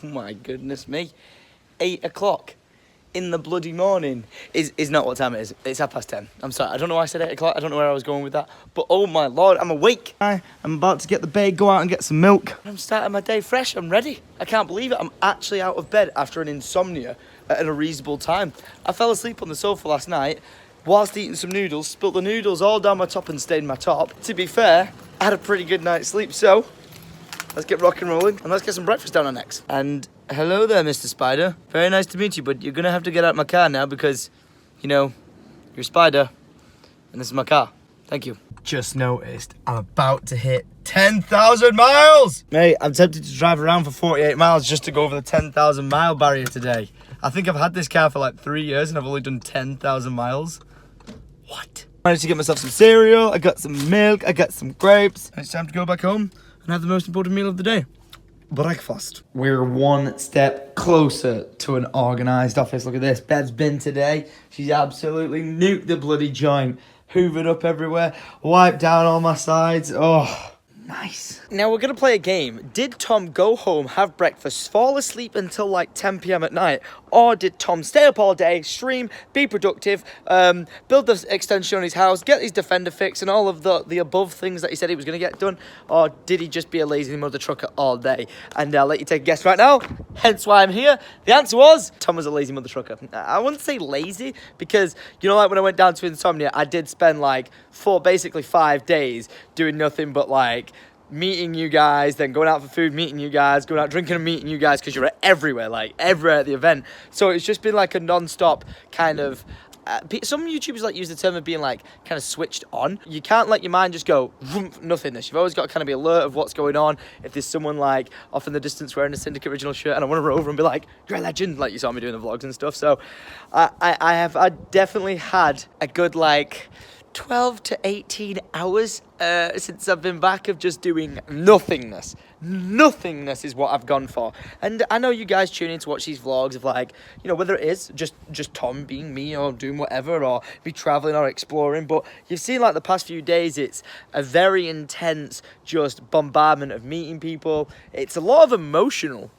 my goodness me. 8 o'clock in the bloody morning is not what time it is. It's 10:30. I'm sorry, I don't know why I said 8 o'clock. I don't know where I was going with that. But oh my lord, I'm awake. I'm about to get the babe, go out and get some milk. I'm starting my day fresh, I'm ready. I can't believe it. I'm actually out of bed after an insomnia at a reasonable time. I fell asleep on the sofa last night whilst eating some noodles, spilt the noodles all down my top and stained my top. To be fair, I had a pretty good night's sleep, so let's get rock and rolling and let's get some breakfast down our necks. And hello there, Mr. Spider. Very nice to meet you, but you're gonna have to get out of my car now because, you know, you're a spider and this is my car. Thank you. Just noticed I'm about to hit 10,000 miles! Mate, I'm tempted to drive around for 48 miles just to go over the 10,000 mile barrier today. I think I've had this car for like 3 years and I've only done 10,000 miles. What? Managed to get myself some cereal, I got some milk, I got some grapes. And it's time to go back home and have the most important meal of the day. Breakfast. We're one step closer to an organised office. Look at this. Bev's been today. She's absolutely nuked the bloody joint. Hoovered up everywhere. Wiped down all my sides. Oh, nice. Now we're going to play a game. Did Tom go home, have breakfast, fall asleep until like 10 p.m. at night? Or did Tom stay up all day, stream, be productive, build the extension on his house, get his Defender fixed and all of the above things that he said he was going to get done? Or did he just be a lazy mother trucker all day? And I'll let you take a guess right now. Hence why I'm here. The answer was Tom was a lazy mother trucker. I wouldn't say lazy because, you know, like when I went down to insomnia, I did spend like basically 5 days doing nothing but like meeting you guys, then going out for food, meeting you guys, going out drinking and meeting you guys because you're everywhere, like everywhere at the event. So it's just been like a non-stop kind of some YouTubers like use the term of being like kind of switched on. You can't let your mind just go nothingness. You've always got to kind of be alert of what's going on. If there's someone like off in the distance wearing a Syndicate original shirt and I want to run over and be like, you're a legend, like you saw me doing the vlogs and stuff. So I definitely had a good like 12 to 18 hours since I've been back of just doing nothingness. Nothingness is what I've gone for. And I know you guys tune in to watch these vlogs of like, you know, whether it is just Tom being me or doing whatever or me traveling or exploring. But you've seen like the past few days, it's a very intense just bombardment of meeting people. It's a lot of emotional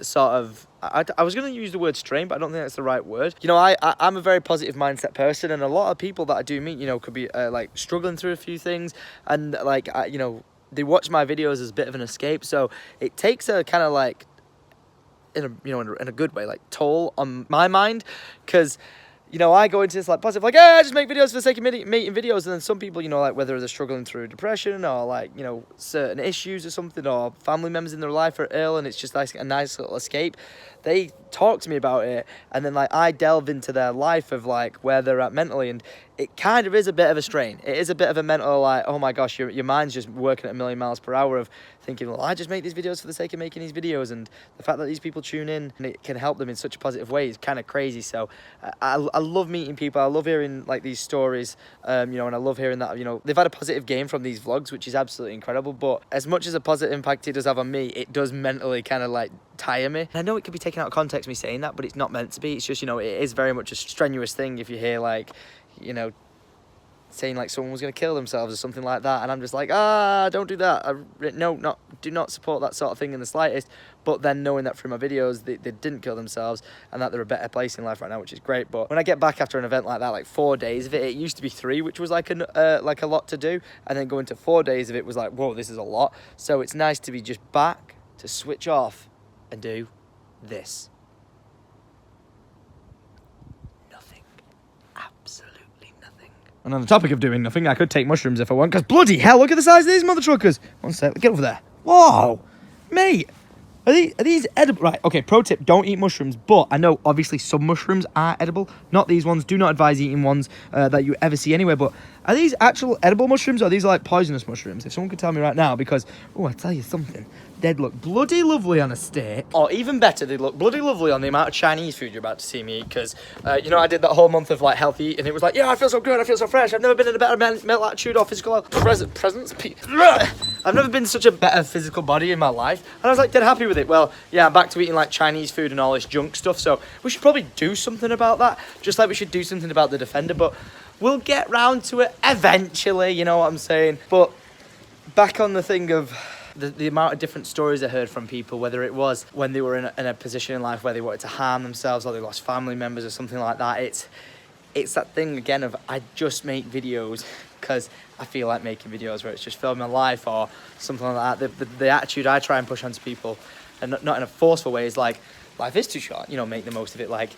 sort of, I was going to use the word strain, but I don't think that's the right word. You know, I'm a very positive mindset person, and a lot of people that I do meet, you know, could be like struggling through a few things, and like, you know, they watch my videos as a bit of an escape. So it takes a kind of like, in a good way, like toll on my mind, because, you know, I go into this like positive, like, I just make videos for the sake of making videos. And then some people, you know, like whether they're struggling through depression or like, you know, certain issues or something, or family members in their life are ill and it's just like a nice little escape. They talk to me about it, and then like I delve into their life of like where they're at mentally, and it kind of is a bit of a strain. It is a bit of a mental like, oh my gosh, your mind's just working at 1,000,000 miles per hour of thinking, well, I just make these videos for the sake of making these videos, and the fact that these people tune in and it can help them in such a positive way is kind of crazy. So I love meeting people. I love hearing like these stories, you know, and I love hearing that, you know, they've had a positive gain from these vlogs, which is absolutely incredible. But as much as a positive impact it does have on me, it does mentally kind of like tire me. And I know it could be taken out of context, me saying that, but it's not meant to be. It's just, you know, it is very much a strenuous thing if you hear like, you know, saying like someone was going to kill themselves or something like that, and I'm just like, don't do that. Do not support that sort of thing in the slightest. But then knowing that through my videos they didn't kill themselves and that they're a better place in life right now, which is great. But when I get back after an event like that, like 4 days of it, it used to be 3, which was like a lot to do, and then going to 4 days of it was like, whoa, this is a lot. So it's nice to be just back to switch off and do this. Nothing. Absolutely nothing. And on the topic of doing nothing, I could take mushrooms if I want, because bloody hell, look at the size of these mother truckers. One sec, get over there. Whoa, mate. Are these edible? Right, okay, pro tip, don't eat mushrooms, but I know obviously some mushrooms are edible. Not these ones. Do not advise eating ones that you ever see anywhere, but are these actual edible mushrooms or are these like poisonous mushrooms? If someone could tell me right now, because, oh, I tell you something, they'd look bloody lovely on a steak. Or even better, they'd look bloody lovely on the amount of Chinese food you're about to see me eat, because, you know, I did that whole month of like healthy eating, and it was like, yeah, I feel so good, I feel so fresh, I've never been in a better mental attitude or physical presence. I've never been in such a better physical body in my life, and I was like dead happy with it. Well, yeah, I'm back to eating like Chinese food and all this junk stuff, so we should probably do something about that, just like we should do something about the Defender, but we'll get round to it eventually, you know what I'm saying. But back on the thing of the amount of different stories I heard from people, whether it was when they were in a position in life where they wanted to harm themselves or they lost family members or something like that, it's that thing again of I just make videos because I feel like making videos, where it's just filming my life or something like that. The attitude I try and push onto people, and not in a forceful way, is like, life is too short, you know, make the most of it. Like,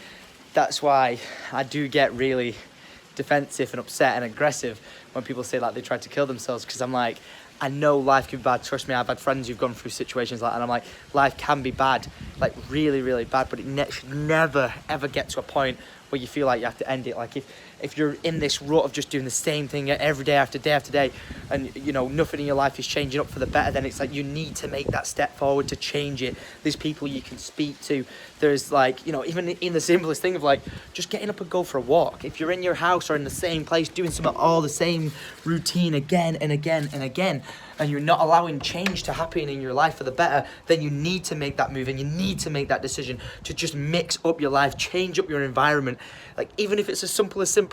that's why I do get really defensive and upset and aggressive when people say like they tried to kill themselves, because I'm like, I know life can be bad. Trust me, I've had friends who've gone through situations like that, and I'm like, life can be bad, like really, really bad, but it should never, ever get to a point where you feel like you have to end it. Like if you're in this rut of just doing the same thing every day after day after day, and you know nothing in your life is changing up for the better, then it's like you need to make that step forward to change it. There's people you can speak to. There's like, you know, even in the simplest thing of like just getting up and go for a walk. If you're in your house or in the same place doing some all the same routine again and again and again, and you're not allowing change to happen in your life for the better, then you need to make that move, and you need to make that decision to just mix up your life, change up your environment. Like, even if it's as simple as something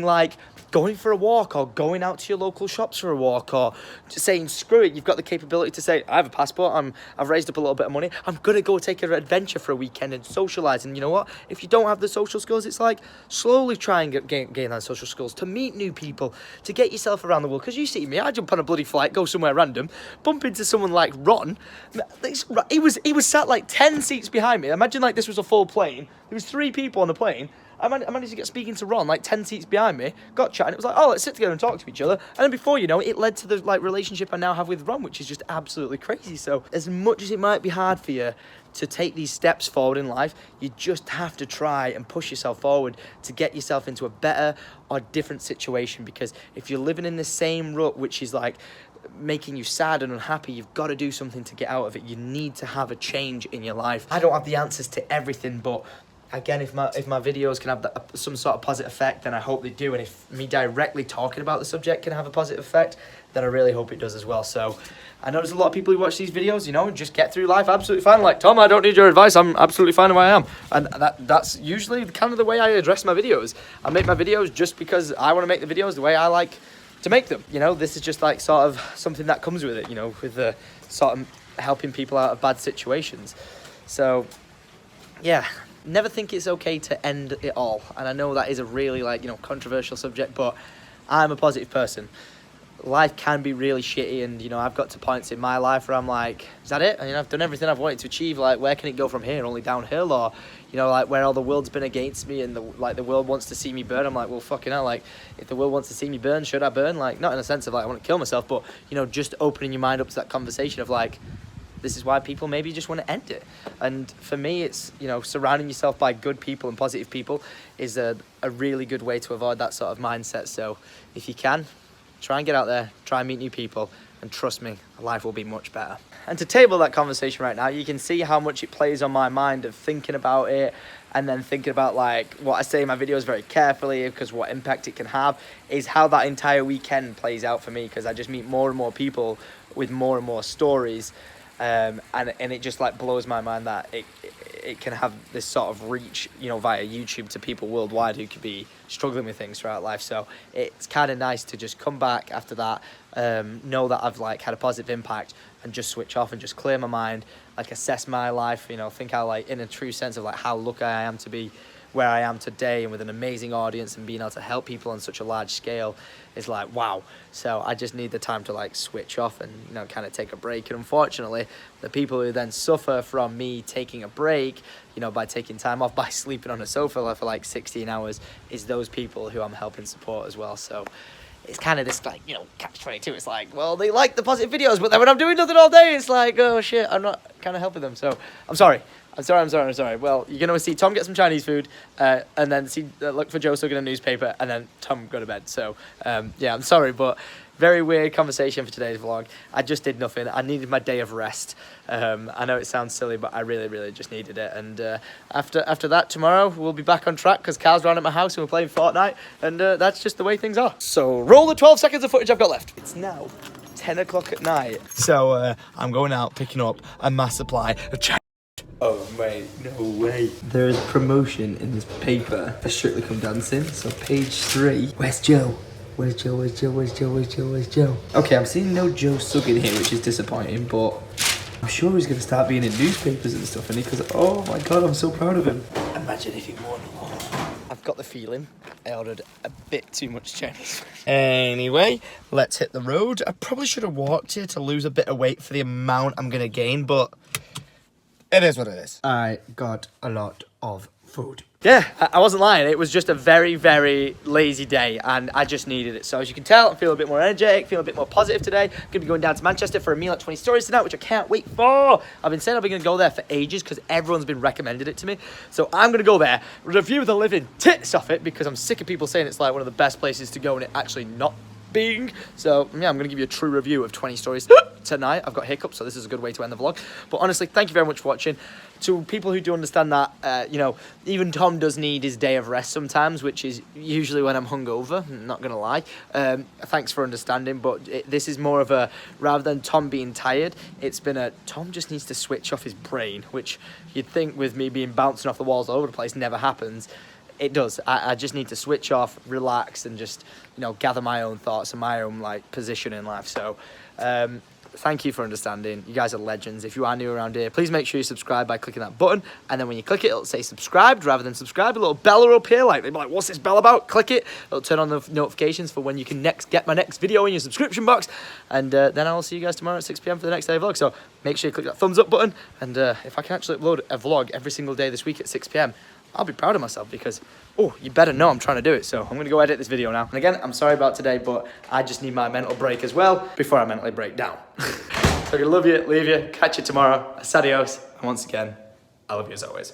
like going for a walk, or going out to your local shops for a walk, or just saying, screw it, you've got the capability to say, I have a passport, I've raised up a little bit of money, I'm gonna go take an adventure for a weekend and socialise. And you know what, if you don't have the social skills, it's like slowly try and gain those social skills to meet new people, to get yourself around the world. Because you see me, I jump on a bloody flight, go somewhere random, bump into someone like Ron. He was sat like 10 seats behind me. Imagine like this was a full plane. There was 3 people on the plane. I managed to get speaking to Ron like 10 seats behind me, got chatting. It was like, oh, let's sit together and talk to each other. And then before you know it, it led to the like relationship I now have with Ron, which is just absolutely crazy. So as much as it might be hard for you to take these steps forward in life, you just have to try and push yourself forward to get yourself into a better or different situation. Because if you're living in the same rut, which is like making you sad and unhappy, you've got to do something to get out of it. You need to have a change in your life. I don't have the answers to everything, but again, if my videos can have some sort of positive effect, then I hope they do. And if me directly talking about the subject can have a positive effect, then I really hope it does as well. So I know there's a lot of people who watch these videos, you know, just get through life absolutely fine. Like, Tom, I don't need your advice. I'm absolutely fine who I am. And that's usually kind of the way I address my videos. I make my videos just because I want to make the videos the way I like to make them. You know, this is just like sort of something that comes with it, you know, with the sort of helping people out of bad situations. So, yeah. Never think it's okay to end it all. And I know that is a really, like, you know, controversial subject, but I'm a positive person. Life can be really shitty, and, you know, I've got to points in my life where I'm like, is that it? I mean, I've done everything I've wanted to achieve. Like, where can it go from here? Only downhill? Or, you know, like, where all the world's been against me and the world wants to see me burn. I'm like, well, fucking hell, like, if the world wants to see me burn, should I burn? Like, not in a sense of like I want to kill myself, but, you know, just opening your mind up to that conversation of like, this is why people maybe just want to end it. And for me, it's, you know, surrounding yourself by good people and positive people is a really good way to avoid that sort of mindset. So if you can, try and get out there, try and meet new people, and trust me, life will be much better. And to table that conversation right now, you can see how much it plays on my mind of thinking about it, and then thinking about like what I say in my videos very carefully, because what impact it can have is how that entire weekend plays out for me, because I just meet more and more people with more and more stories. And it just like blows my mind that it can have this sort of reach, you know, via YouTube to people worldwide who could be struggling with things throughout life. So it's kind of nice to just come back after that, know that I've like had a positive impact, and just switch off and just clear my mind, like assess my life, you know, think how like in a true sense of like how lucky I am to be where I am today, and with an amazing audience and being able to help people on such a large scale is like, wow. So I just need the time to like switch off and, you know, kind of take a break. And unfortunately, the people who then suffer from me taking a break, you know, by taking time off, by sleeping on a sofa for like 16 hours, is those people who I'm helping support as well. So it's kind of this like, you know, catch-22. It's like, well, they like the positive videos, but then when I'm doing nothing all day, it's like, oh shit, I'm not kind of helping them. So I'm sorry. Well, you're going to see Tom get some Chinese food, and then look for Joe stuck in a newspaper, and then Tom go to bed. So, yeah, I'm sorry, but very weird conversation for today's vlog. I just did nothing. I needed my day of rest. I know it sounds silly, but I really, really just needed it. And after that, tomorrow, we'll be back on track, because Carl's around at my house and we're playing Fortnite, and that's just the way things are. So, roll the 12 seconds of footage I've got left. It's now 10 o'clock at night. So, I'm going out, picking up a mass supply of Chinese. Oh mate, no way. There is promotion in this paper for Strictly Come Dancing. So page 3. Where's Joe? Where's Joe? Where's Joe? Where's Joe? Where's Joe? Where's Joe? Okay, I'm seeing no Joe Sugg in here, which is disappointing, but I'm sure he's going to start being in newspapers and stuff, and because, oh my God, I'm so proud of him. Imagine if he won. I've got the feeling I ordered a bit too much Chinese food. Anyway, let's hit the road. I probably should have walked here to lose a bit of weight for the amount I'm going to gain, but it is what it is. I got a lot of food. Yeah, I wasn't lying. It was just a very, very lazy day, and I just needed it. So as you can tell, I'm feeling a bit more energetic, feeling a bit more positive today. I'm going to be going down to Manchester for a meal at 20 Stories tonight, which I can't wait for. I've been saying I'll be going to go there for ages because everyone's been recommended it to me. So I'm going to go there, review the living tits off it, because I'm sick of people saying it's like one of the best places to go and it actually not being. So yeah, I'm going to give you a true review of 20 Stories tonight. I've got hiccups, so this is a good way to end the vlog. But honestly, thank you very much for watching. To people who do understand that, you know, even Tom does need his day of rest sometimes, which is usually when I'm hungover, I'm not going to lie. Thanks for understanding, but this is more of a, rather than Tom being tired, it's been a, Tom just needs to switch off his brain, which you'd think with me being bouncing off the walls all over the place never happens. It does. I just need to switch off, relax, and just, you know, gather my own thoughts and my own, like, position in life. So, thank you for understanding. You guys are legends. If you are new around here, please make sure you subscribe by clicking that button. And then when you click it, it'll say subscribed rather than subscribe. A little bell will appear. Like, they'll be like, what's this bell about? Click it. It'll turn on the notifications for when you can next get my next video in your subscription box. And then I'll see you guys tomorrow at 6 p.m. for the next day vlog. So make sure you click that thumbs up button. And if I can actually upload a vlog every single day this week at 6 p.m., I'll be proud of myself, because, oh, you better know I'm trying to do it. So I'm going to go edit this video now. And again, I'm sorry about today, but I just need my mental break as well before I mentally break down. So I'm going to love you, leave you, catch you tomorrow. Adios. And once again, I love you as always.